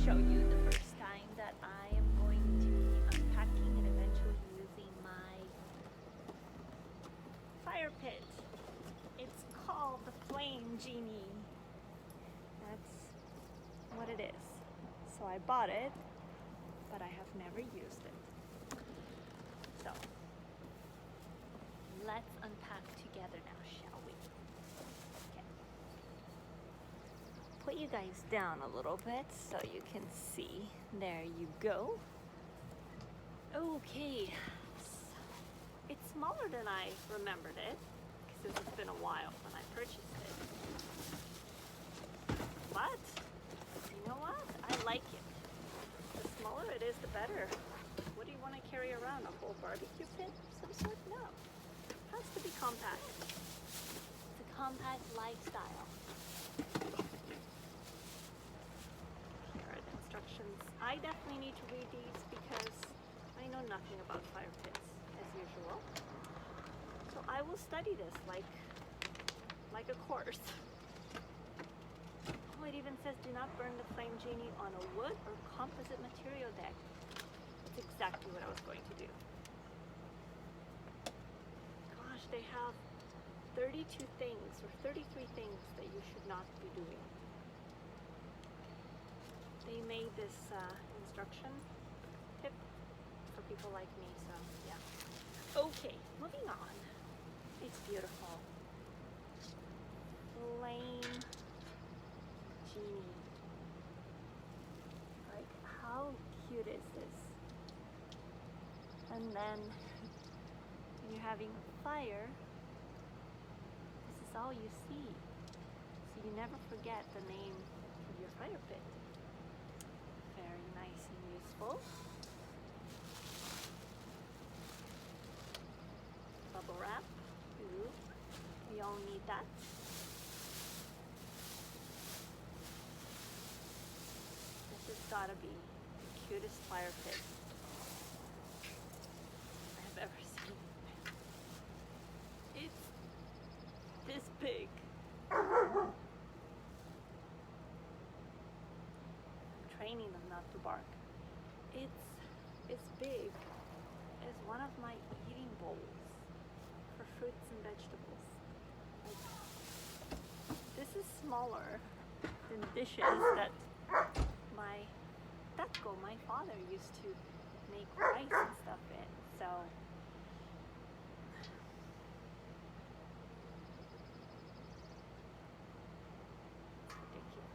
show you the first time that I am going to be unpacking and eventually using my fire pit. It's called the Flame Genie. That's what it is. So I bought it, but I have never used it. So let's unpack together now, shall we? Okay. Put you guys down a little bit so you can see. There you go. Okay. So it's smaller than I remembered it because it's been a while when I purchased it. But you know what? I like it. The smaller it is, the better. What do you want to carry around? A whole barbecue pit of some sort? No. It has to be compact. It's a compact lifestyle. Here are the instructions. I definitely need to read these because I know nothing about fire pits, as usual. So I will study this like a course. Oh, it even says do not burn the Flame Genie on a wood or composite material deck. That's exactly what I was going to do. Gosh, they have 32 things or 33 things that you should not be doing. They made this instruction tip for people like me, so yeah. Okay, moving on. It's beautiful. Flame Genie. Like, how cute is this? And then when you're having a fire, this is all you see. So you never forget the name of your fire pit. Very nice and useful. Bubble wrap. Ooh, we all need that. This has gotta be the cutest fire pit I have ever seen. It's this big. I'm training them not to bark. It's as big as one of my eating bowls for fruits and vegetables. Like, this is smaller than dishes that my father used to make rice and stuff in. So ridiculous.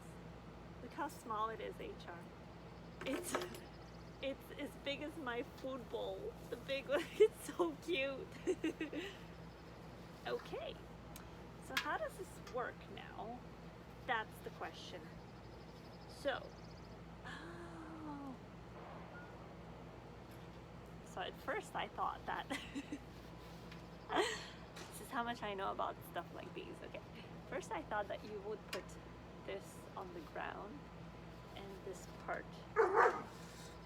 Look how small it is, HR. It's as big as my food bowl. The big one. It's so cute. Okay. So how does this work now? That's the question. So So at first I thought that this is how much I know about stuff like these. Okay. First I thought that you would put this on the ground and this part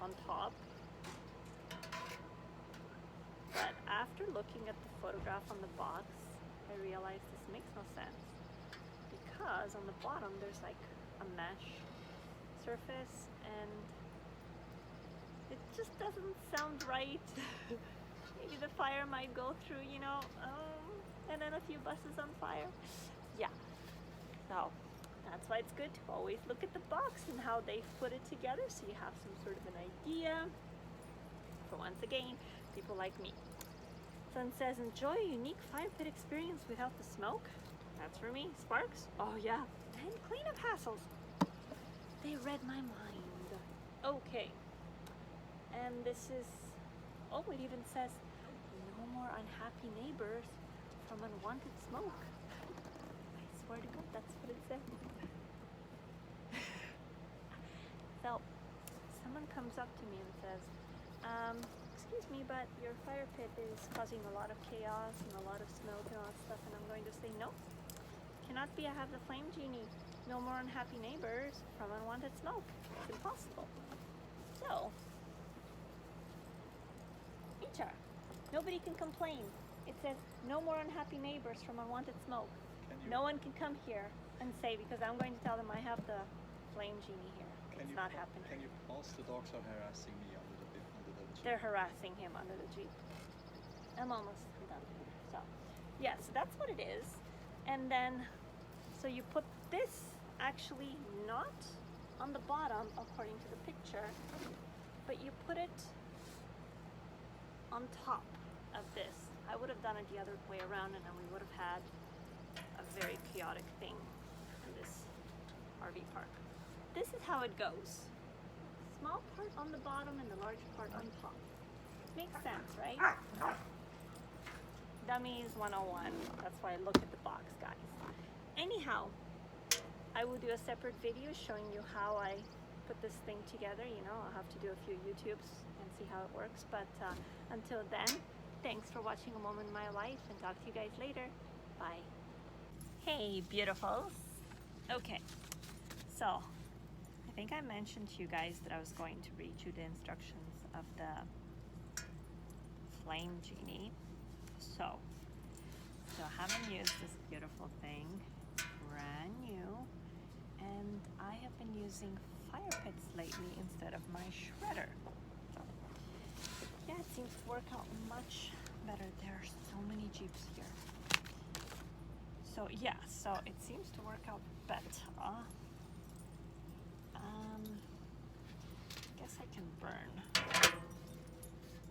on top. But after looking at the photograph on the box, I realized this makes no sense. Because on the bottom there's like a mesh surface and it just doesn't sound right. Maybe the fire might go through, you know, and then a few buses on fire. Yeah, so that's why it's good to always look at the box and how they put it together so you have some sort of an idea for, once again, people like me. Sun says, enjoy a unique fire pit experience without the smoke. That's for me. Sparks? Oh yeah. And cleanup hassles. They read my mind. Okay. And this is, oh, it even says, no more unhappy neighbors from unwanted smoke. I swear to God, that's what it said. So, someone comes up to me and says, excuse me, but your fire pit is causing a lot of chaos and a lot of smoke and all that stuff, and I'm going to say, no, cannot be. I have the Flame Genie. No more unhappy neighbors from unwanted smoke. It's impossible. So, HR, nobody can complain. It says no more unhappy neighbors from unwanted smoke. No one can come here and say, because I'm going to tell them I have the Flame Genie here. It's not happening. Can you pause? The dogs are harassing me under the Jeep. They're harassing him under the Jeep. I'm almost done here. So, yeah, so that's what it is. And then, so you put this actually not on the bottom according to the picture, but you put it on top of this. I would have done it the other way around, and then we would have had a very chaotic thing in this RV park. This is how it goes. Small part on the bottom and the large part on top. Makes sense, right? Dummies 101. That's why I look at the box, guys. Anyhow, I will do a separate video showing you how I put this thing together. You know, I'll have to do a few YouTubes and see how it works. But until then, thanks for watching a moment in my life, and talk to you guys later. Bye. Hey, beautifuls. Okay, so I think I mentioned to you guys that I was going to read you the instructions of the flame genie. So I haven't used this beautiful thing, brand new, and I have been using fire pits lately instead of my shredder. So yeah, it seems to work out much better. There are so many Jeeps here. So yeah, so it seems to work out better. Guess I can burn.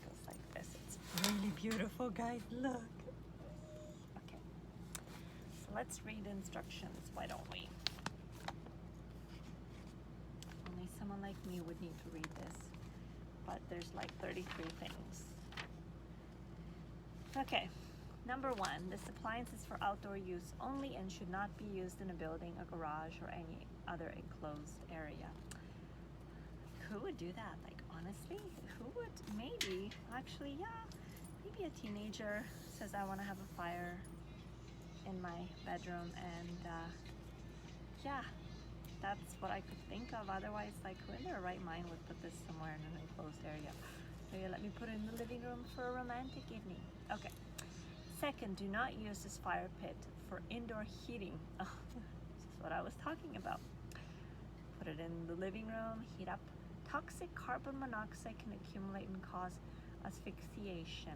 Goes like this. It's really beautiful, guys. Look. Okay. So let's read the instructions. Why don't we? Only someone like me would need to read this. But there's like 33 things. Okay. Number 1, this appliance is for outdoor use only and should not be used in a building, a garage, or any other enclosed area. Who would do that? Like, honestly, who would? Maybe, actually, yeah, maybe a teenager says, I want to have a fire in my bedroom, and yeah, that's what I could think of. Otherwise, like, who in their right mind would put this somewhere in an enclosed area? Okay, let me put it in the living room for a romantic evening. Okay. Second, do not use this fire pit for indoor heating. Oh, this is what I was talking about. Put it in the living room, heat up. Toxic carbon monoxide can accumulate and cause asphyxiation.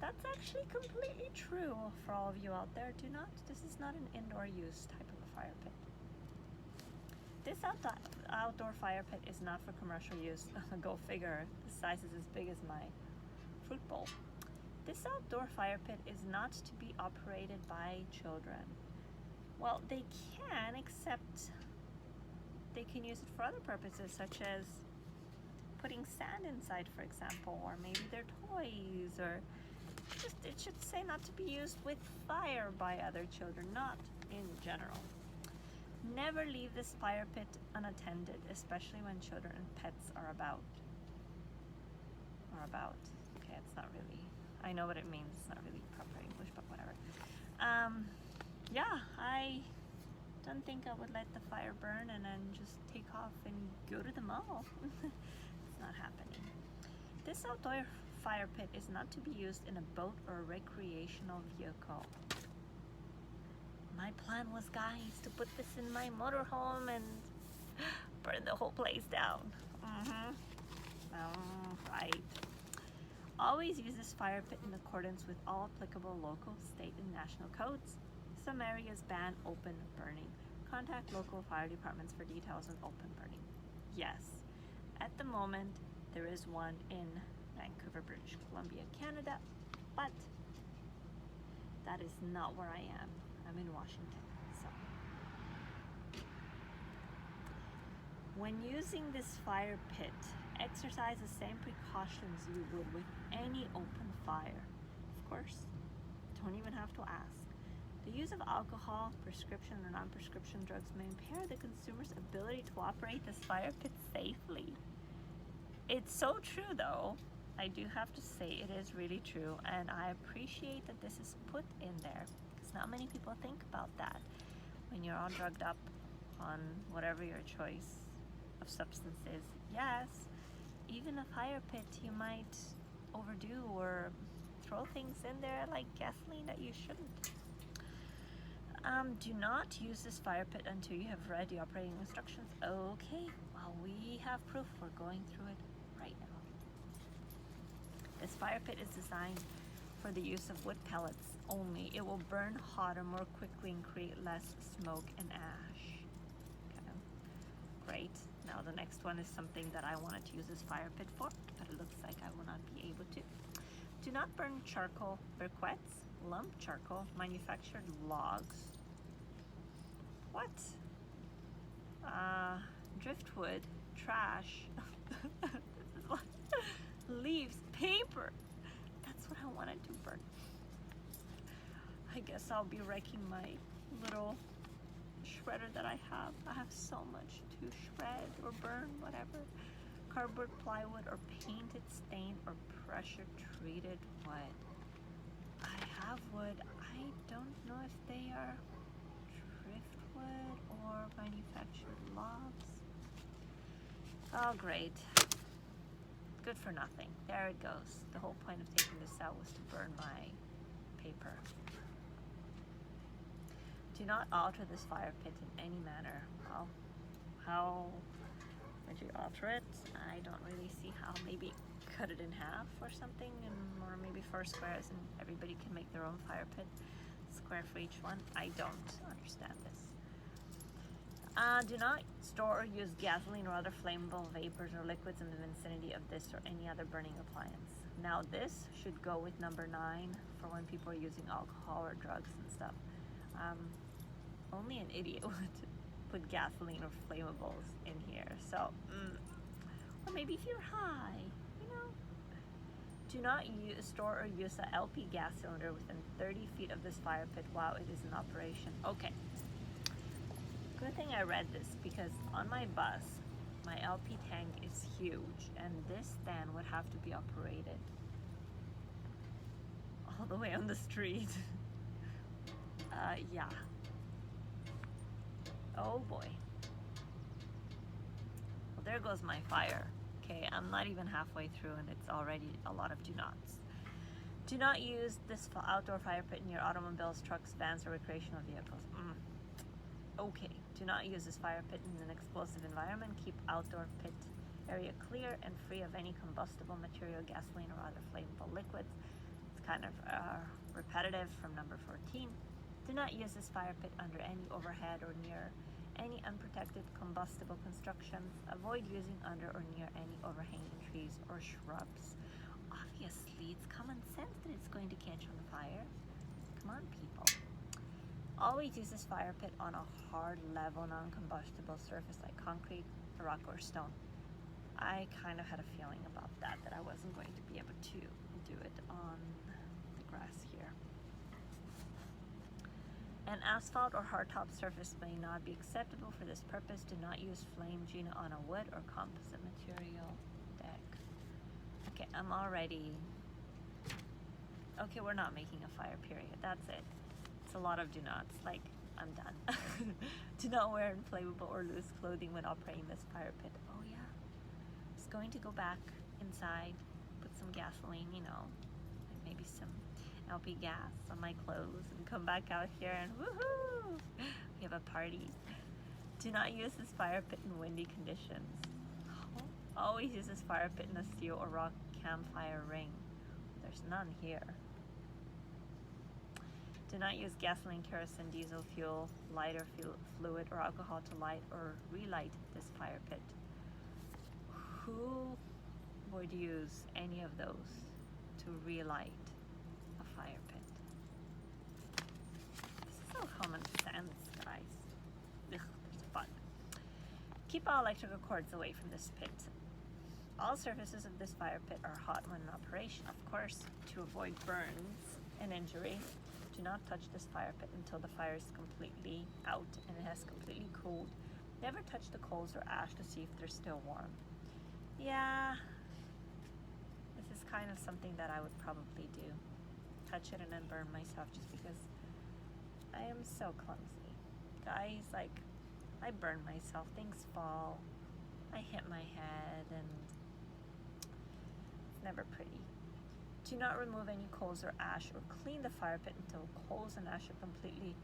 That's actually completely true for all of you out there. This is not an indoor use type of a fire pit. This outdoor fire pit is not for commercial use. Go figure, the size is as big as my fruit bowl. This outdoor fire pit is not to be operated by children. Well, they can, except they can use it for other purposes, such as putting sand inside, for example, or maybe their toys, or just, it should say not to be used with fire by other children, not in general. Never leave this fire pit unattended, especially when children and pets are about. Okay, it's not really, I know what it means, it's not really proper English, but whatever. Yeah, I don't think I would let the fire burn and then just take off and go to the mall. It's not happening. This outdoor fire pit is not to be used in a boat or a recreational vehicle. My plan was, guys, to put this in my motorhome and burn the whole place down. Right. Always use this fire pit in accordance with all applicable local, state, and national codes. Some areas ban open burning. Contact local fire departments for details on open burning. Yes, at the moment there is one in Vancouver, British Columbia, Canada, but that is not where I am. I'm in Washington. So when using this fire pit, exercise the same precautions you would with any open fire. Of course, don't even have to ask. The use of alcohol, prescription or non-prescription drugs may impair the consumer's ability to operate this fire pit safely. It's so true though. I do have to say it is really true, and I appreciate that this is put in there, because not many people think about that when you're all drugged up on whatever your choice of substance is. Yes, even a fire pit you might overdo or throw things in there like gasoline that you shouldn't. Do not use this fire pit until you have read the operating instructions. Okay, well, we have proof. We're going through it right now. This fire pit is designed for the use of wood pellets only. It will burn hotter more quickly and create less smoke and ash. Okay, great. Now the next one is something that I wanted to use this fire pit for, but it looks like I will not be able to. Do not burn charcoal, briquettes, lump charcoal, manufactured logs. What? Driftwood, trash, leaves, paper. That's what I wanted to burn. I guess I'll be wrecking my little shredder that I have. I have so much to shred or burn, whatever. Cardboard, plywood, or painted, stained, or pressure treated wood. I have wood. I don't know if they are driftwood or manufactured logs. Oh, great. Good for nothing. There it goes. The whole point of taking this out was to burn my paper. Do not alter this fire pit in any manner. Well, how would you alter it? I don't really see how. Maybe cut it in half or something, or maybe 4 squares and everybody can make their own fire pit. Square for each one. I don't understand this. Do not store or use gasoline or other flammable vapors or liquids in the vicinity of this or any other burning appliance. Now this should go with number 9 for when people are using alcohol or drugs and stuff. Only an idiot would put gasoline or flammables in here. So, or maybe if you're high, you know. Do not store or use an LP gas cylinder within 30 feet of this fire pit while it is in operation. Okay. Good thing I read this, because on my bus, my LP tank is huge, and this stand would have to be operated all the way on the street. Yeah. Oh boy. Well, there goes my fire. Okay, I'm not even halfway through and it's already a lot of do nots. Do not use this outdoor fire pit in your automobiles, trucks, vans, or recreational vehicles. Okay, do not use this fire pit in an explosive environment. Keep outdoor pit area clear and free of any combustible material, gasoline, or other flammable liquids. It's kind of repetitive from number 14. Do not use this fire pit under any overhead or near any unprotected combustible constructions. Avoid using under or near any overhanging trees or shrubs. Obviously, it's common sense that it's going to catch on fire. Come on, people. Always use this fire pit on a hard, level, non-combustible surface like concrete, rock, or stone. I kind of had a feeling about that I wasn't going to be able to do it on the grass here. An asphalt or hardtop surface may not be acceptable for this purpose. Do not use flame Genie on a wood or composite material deck. Okay, I'm already... Okay, we're not making a fire, period. That's it. It's a lot of do nots. Like, I'm done. Do not wear inflatable or loose clothing when operating this fire pit. Oh yeah. Just going to go back inside, put some gasoline, you know, and maybe some LP gas on my clothes, and come back out here and woohoo! We have a party. Do not use this fire pit in windy conditions. Always use this fire pit in a steel or rock campfire ring. There's none here. Do not use gasoline, kerosene, diesel fuel, lighter fluid, or alcohol to light or relight this fire pit. Who would use any of those to relight a fire pit? This is so common sense, guys. Ugh, there's a bug. Keep all electrical cords away from this pit. All surfaces of this fire pit are hot when in operation. Of course, to avoid burns and injury, do not touch this fire pit until the fire is completely out and it has completely cooled. Never touch the coals or ash to see if they're still warm. Yeah, this is kind of something that I would probably do. Touch it and then burn myself just because I am so clumsy. Guys, like, I burn myself, things fall, I hit my head, and it's never pretty. Do not remove any coals or ash or clean the fire pit until coals and ash are completely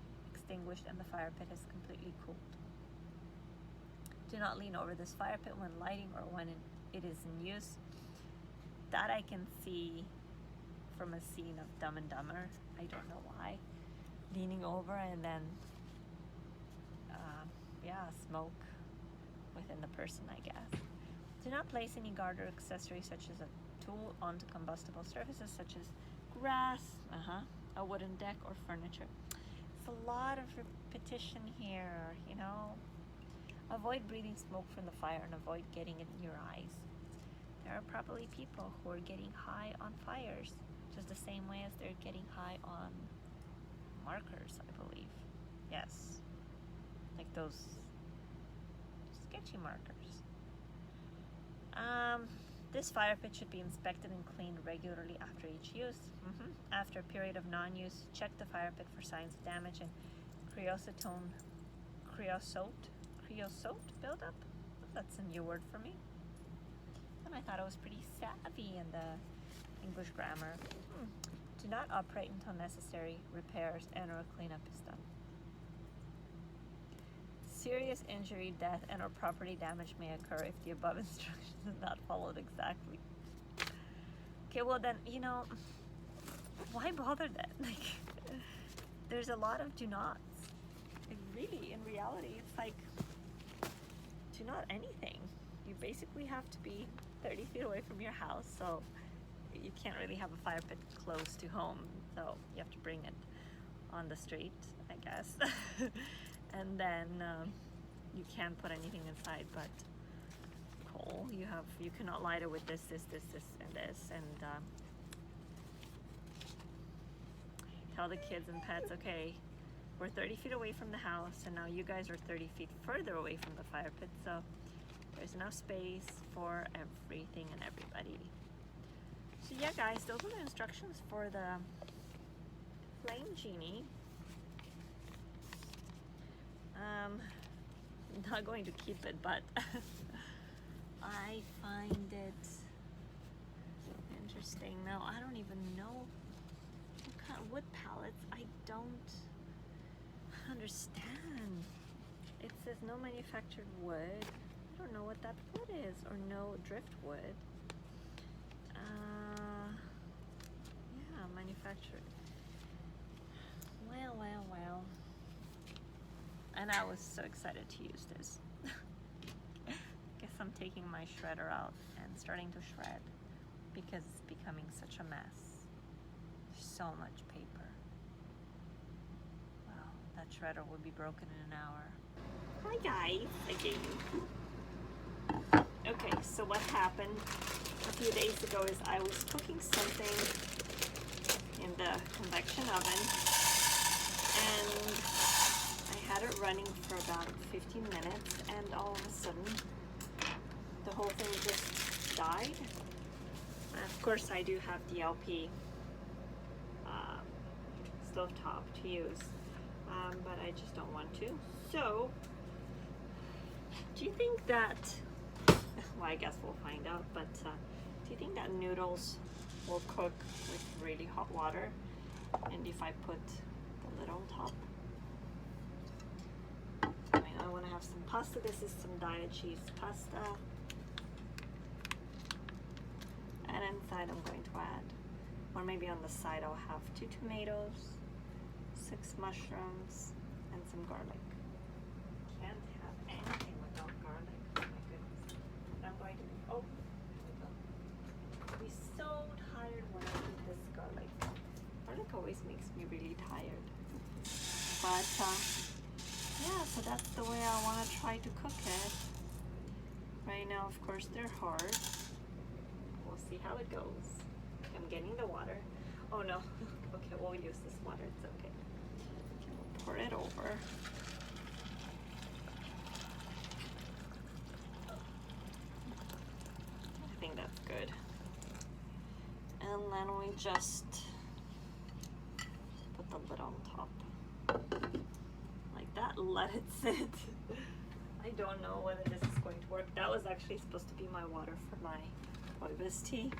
extinguished and the fire pit has completely cooled. Do not lean over this fire pit when lighting or when it is in use. That I can see from a scene of Dumb and Dumber. I don't know why. Leaning over and then, yeah, smoke within the person, I guess. Do not place any guard or accessory such as a tool onto combustible surfaces such as grass, a wooden deck, or furniture. It's a lot of repetition here, you know. Avoid breathing smoke from the fire and avoid getting it in your eyes. There are probably people who are getting high on fires, just the same way as they're getting high on markers, I believe. Yes. Like those sketchy markers. This fire pit should be inspected and cleaned regularly after each use. After a period of non-use, check the fire pit for signs of damage and creosote buildup. That's a new word for me. And I thought it was pretty savvy in the English grammar. Do not operate until necessary repairs and or cleanup is done. Serious injury, death, and or property damage may occur if the above instructions are not followed exactly. Okay, well then, you know, why bother then? Like, there's a lot of do nots. It really, in reality, it's like, do not anything. You basically have to be 30 feet away from your house, so you can't really have a fire pit close to home, so you have to bring it on the street, I guess. And then you can't put anything inside but coal. You cannot light it with this, and this, and tell the kids and pets, okay, we're 30 feet away from the house, and now you guys are 30 feet further away from the fire pit, so there's enough space for everything and everybody. So yeah, guys, those are the instructions for the Flame Genie. Not going to keep it, but I find it interesting. Now, I don't even know what kind of wood pallets. I don't understand. It says no manufactured wood. I don't know what that wood is, or no driftwood. Yeah, manufactured. Well. And I was so excited to use this. Guess I'm taking my shredder out and starting to shred because it's becoming such a mess. There's so much paper. Wow, that shredder would be broken in an hour. Hi guys, again. Okay, so what happened a few days ago is I was cooking something in the convection oven, and I had it running for about 15 minutes, and all of a sudden the whole thing just died. And of course I do have the LP stovetop to use, but I just don't want to. So do you think that, well, I guess we'll find out, but do you think that noodles will cook with really hot water? And if I put the lid on top? I mean, I want to have some pasta. This is some diet cheese pasta. And inside I'm going to add, or maybe on the side I'll have 2 tomatoes, 6 mushrooms, and some garlic. Can't have anything without garlic. Oh my goodness. I'm going to be, oh, there we go. I'll be so tired when I eat this garlic. Garlic always makes me really tired. But yeah, so that's the way I want to try to cook it. Right now, of course, they're hard. We'll see how it goes. I'm getting the water. Oh no. Okay, we'll use this water. It's okay. Okay, we'll pour it over. I think that's good. And then we just put the lid on top. Like that, let it sit. I don't know whether this is going to work. That was actually supposed to be my water for my rooibos tea,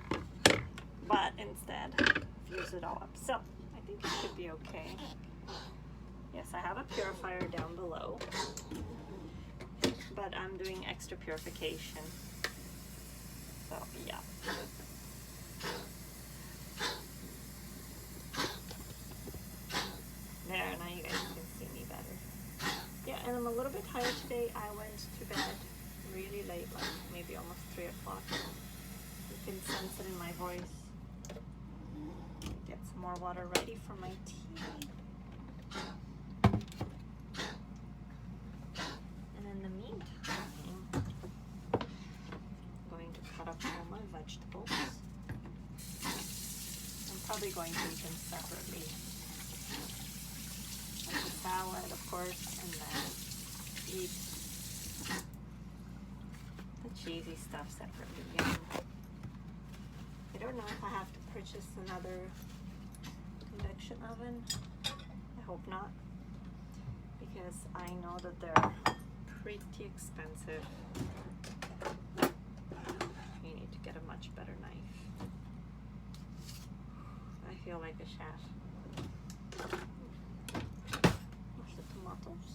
but instead I've used it all up. So I think it should be okay. Yes, I have a purifier down below, but I'm doing extra purification. So yeah. There, now you guys can see me better. Yeah, and I'm a little bit tired today. I went to bed really late, like maybe almost 3 o'clock. You can sense it in my voice. Get some more water ready for my tea. And in the meantime, I'm going to cut up all my vegetables. I'm probably going to eat them separately. Like the salad, of course, and then eat the cheesy stuff separately. Yum. I don't know if I have to purchase another induction oven. I hope not, because I know that they're pretty expensive. You need to get a much better knife. I feel like a chef. Here's the tomatoes.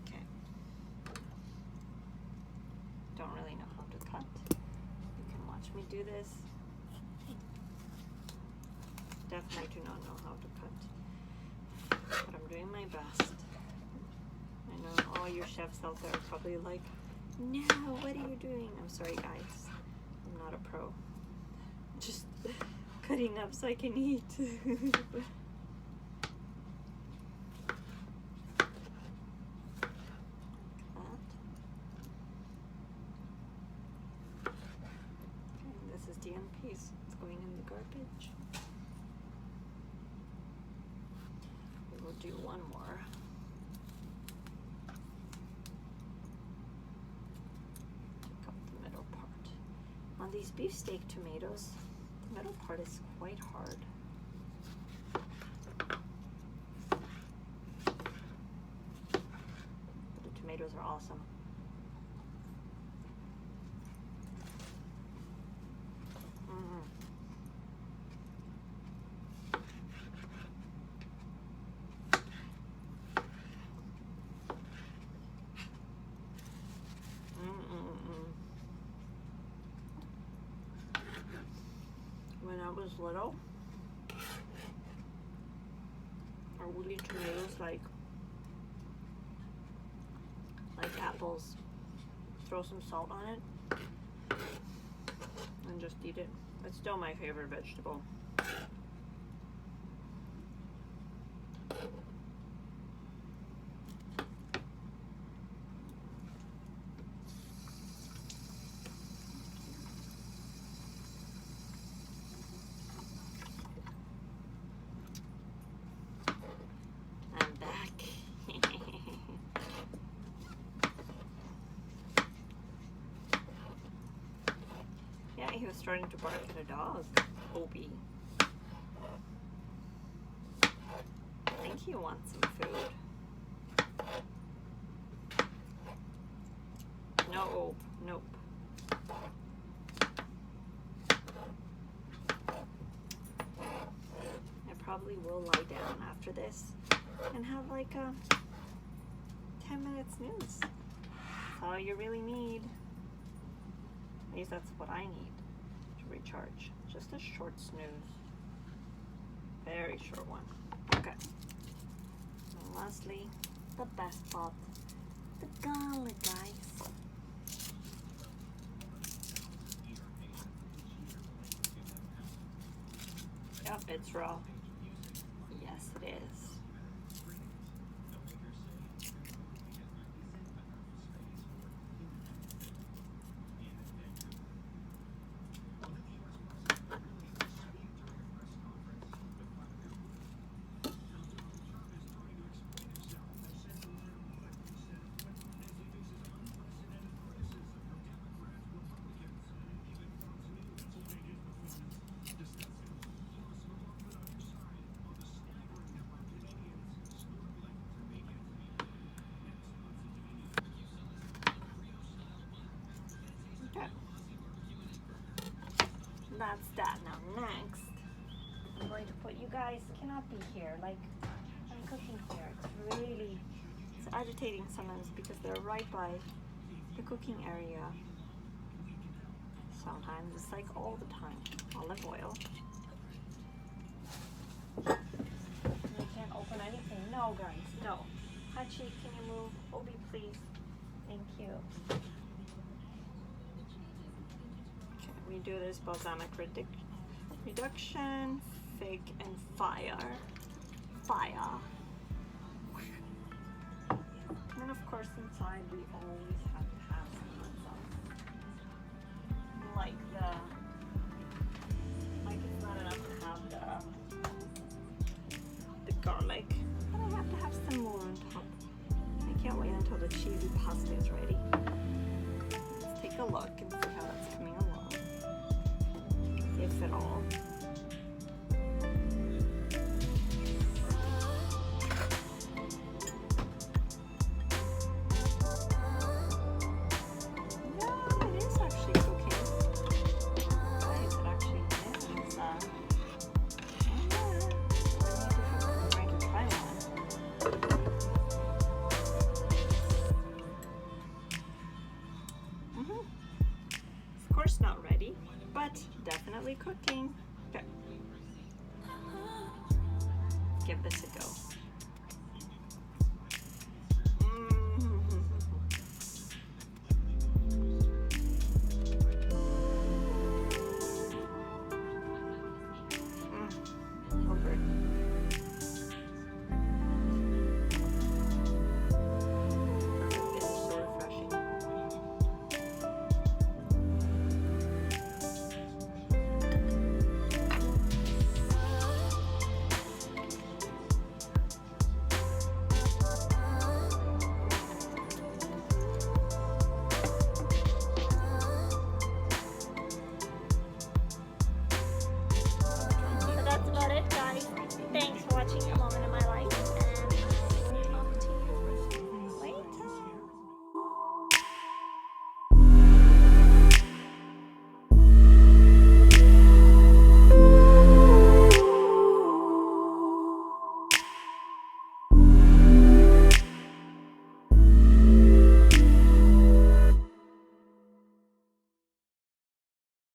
Okay. Don't really know how to cut. You can watch me do this. Definitely do not know how to cut, but I'm doing my best. I know all your chefs out there are probably like, no, what are you doing? I'm sorry guys, I'm not a pro. Just cutting up so I can eat. This is DNP's. It's going in the garbage. We will do one more. Take up the middle part. On these beefsteak tomatoes, the middle part is quite hard. But the tomatoes are awesome. When I was little, I would eat tomatoes like apples. Throw some salt on it and just eat it. It's still my favorite vegetable. He was starting to bark at a dog, Obi. I think he wants some food. No, nope. I probably will lie down after this and have like a 10-minute snooze. That's all you really need. At least that's what I need to recharge. Just a short snooze. Very short one. Okay. And lastly, the best part, the garlic, guys. Yep, it's raw. Yes, it is. guys cannot be here. Like, I'm cooking here. It's agitating sometimes because they're right by the cooking area. Sometimes it's like all the time. Olive oil. We can't open anything. No, guys, no. Hachi, can you move? Obi, please. Thank you. Okay, we do this balsamic reduction, fig, and fire. And of course, inside we always have to have some hot sauce. Like it's not enough to have the garlic, but I have to have some more on top. I can't wait until the cheesy pasta is ready. Let's take a look and see how that's coming along, if at all. Not ready, but definitely cooking. Okay. Give this a